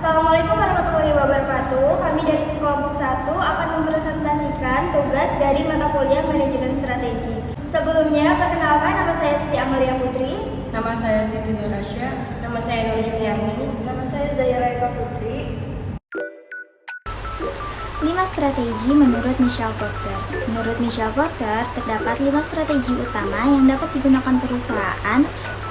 Assalamualaikum warahmatullahi wabarakatuh. Kami dari kelompok 1 akan mempresentasikan tugas dari mata kuliah Manajemen Strategi. Sebelumnya, perkenalkan, nama saya Siti Amalia Putri. Nama saya Siti Nurasya. Nama saya Nur Juliarni. Nama saya Zahira Eka Putri. 5 strategi menurut Michelle Porter. Menurut Michelle Porter, terdapat 5 strategi utama yang dapat digunakan perusahaan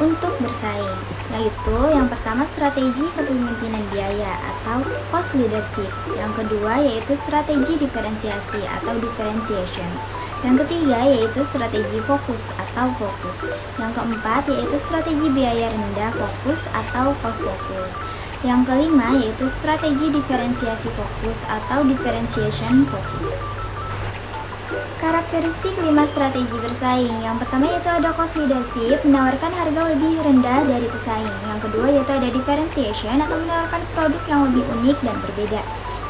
untuk bersaing, yaitu yang pertama strategi kepemimpinan biaya atau cost leadership, yang kedua yaitu strategi diferensiasi atau differentiation, yang ketiga yaitu strategi fokus atau fokus, yang keempat yaitu strategi biaya rendah fokus atau cost fokus, yang kelima yaitu strategi diferensiasi fokus atau differentiation fokus. Karakteristik 5 strategi bersaing. Yang pertama yaitu ada cost leadership, menawarkan harga lebih rendah dari pesaing. Yang kedua yaitu ada differentiation atau menawarkan produk yang lebih unik dan berbeda.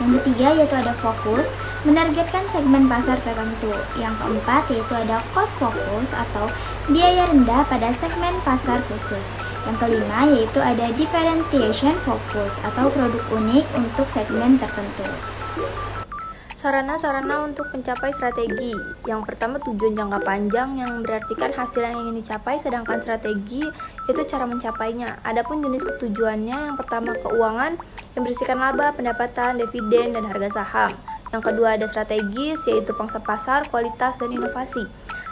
Yang ketiga yaitu ada fokus, menargetkan segmen pasar tertentu. Yang keempat yaitu ada cost fokus atau biaya rendah pada segmen pasar khusus. Yang kelima yaitu ada differentiation fokus atau produk unik untuk segmen tertentu. Sarana-sarana untuk mencapai strategi. Yang pertama tujuan jangka panjang yang berartikan hasil yang ingin dicapai, sedangkan strategi itu cara mencapainya. Adapun jenis ketujuannya, yang pertama keuangan yang berisikan laba, pendapatan, dividen, dan harga saham. Yang kedua ada strategis, yaitu pangsa pasar, kualitas, dan inovasi.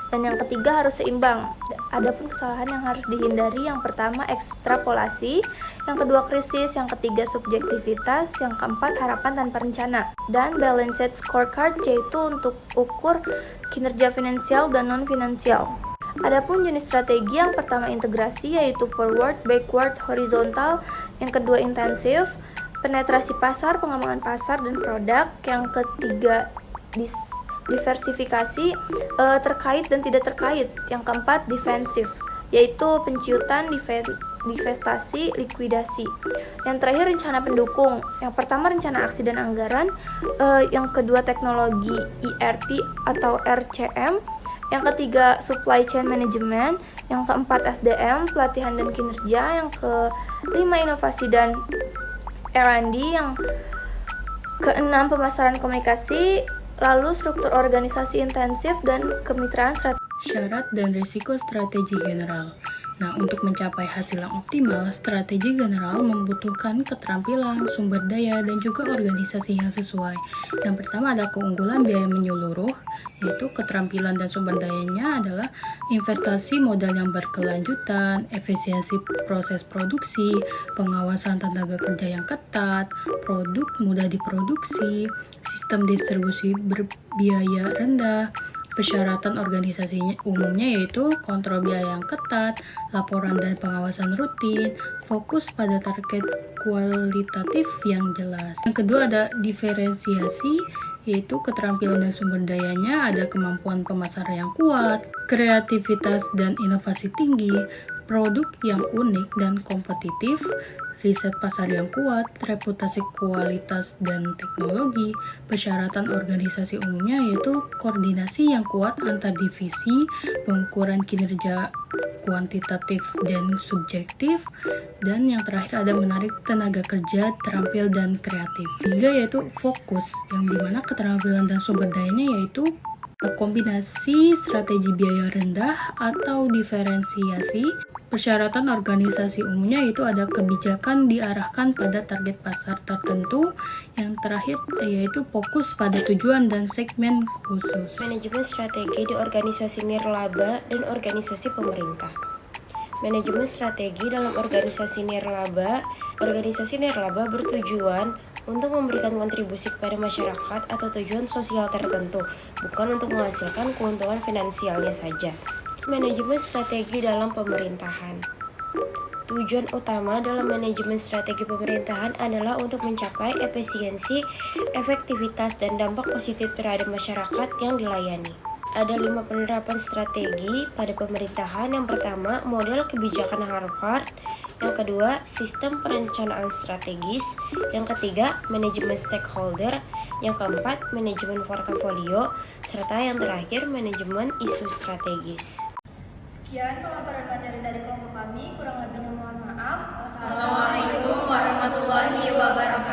Dan yang ketiga harus seimbang. Adapun kesalahan yang harus dihindari, yang pertama ekstrapolasi, yang kedua krisis, yang ketiga subjektivitas, yang keempat harapan tanpa rencana. Dan balanced scorecard yaitu untuk ukur kinerja finansial dan non-finansial. Adapun jenis strategi, yang pertama integrasi yaitu forward, backward, horizontal, yang kedua intensif, penetrasi pasar, pengembangan pasar dan produk, yang ketiga diversifikasi terkait dan tidak terkait. Yang keempat defensif, yaitu penciutan, divestasi, likuidasi. Yang terakhir rencana pendukung. Yang pertama rencana aksi dan anggaran, yang kedua teknologi ERP atau RCM, yang ketiga supply chain management, yang keempat SDM, pelatihan dan kinerja, yang kelima inovasi dan R&D, yang keenam pemasaran komunikasi, lalu struktur organisasi intensif dan kemitraan strategi. Syarat dan risiko strategi general. Nah, untuk mencapai hasil yang optimal, strategi general membutuhkan keterampilan, sumber daya, dan juga organisasi yang sesuai. Yang pertama ada keunggulan biaya menyeluruh, yaitu keterampilan dan sumber dayanya adalah investasi modal yang berkelanjutan, efisiensi proses produksi, pengawasan tenaga kerja yang ketat, produk mudah diproduksi, sistem distribusi berbiaya rendah. Persyaratan organisasinya umumnya yaitu kontrol biaya yang ketat, laporan dan pengawasan rutin, fokus pada target kualitatif yang jelas. Yang kedua ada diferensiasi, yaitu keterampilan dan sumber dayanya, ada kemampuan pemasaran yang kuat, kreativitas dan inovasi tinggi, produk yang unik dan kompetitif, riset pasar yang kuat, reputasi kualitas dan teknologi. Persyaratan organisasi umumnya yaitu koordinasi yang kuat antar divisi, pengukuran kinerja kuantitatif dan subjektif, dan yang terakhir ada menarik tenaga kerja terampil dan kreatif. Tiga yaitu fokus, yang dimana keterampilan dan sumber dayanya yaitu kombinasi strategi biaya rendah atau diferensiasi. Persyaratan organisasi umumnya itu ada kebijakan diarahkan pada target pasar tertentu. Yang terakhir yaitu fokus pada tujuan dan segmen khusus. Manajemen strategi di organisasi nirlaba dan organisasi pemerintah. Manajemen strategi dalam organisasi nirlaba bertujuan untuk memberikan kontribusi kepada masyarakat atau tujuan sosial tertentu, bukan untuk menghasilkan keuntungan finansialnya saja. Manajemen strategi dalam pemerintahan. Tujuan utama dalam manajemen strategi pemerintahan adalah untuk mencapai efisiensi, efektivitas, dan dampak positif terhadap masyarakat yang dilayani. Ada 5 penerapan strategi pada pemerintahan. Yang pertama, model kebijakan Harvard. Yang kedua, sistem perencanaan strategis. Yang ketiga, manajemen stakeholder. Yang keempat, manajemen portofolio. Serta yang terakhir, manajemen isu strategis. Sekian pemaparan materi dari kelompok kami, kurang lebihnya mohon maaf. Assalamualaikum warahmatullahi wabarakatuh.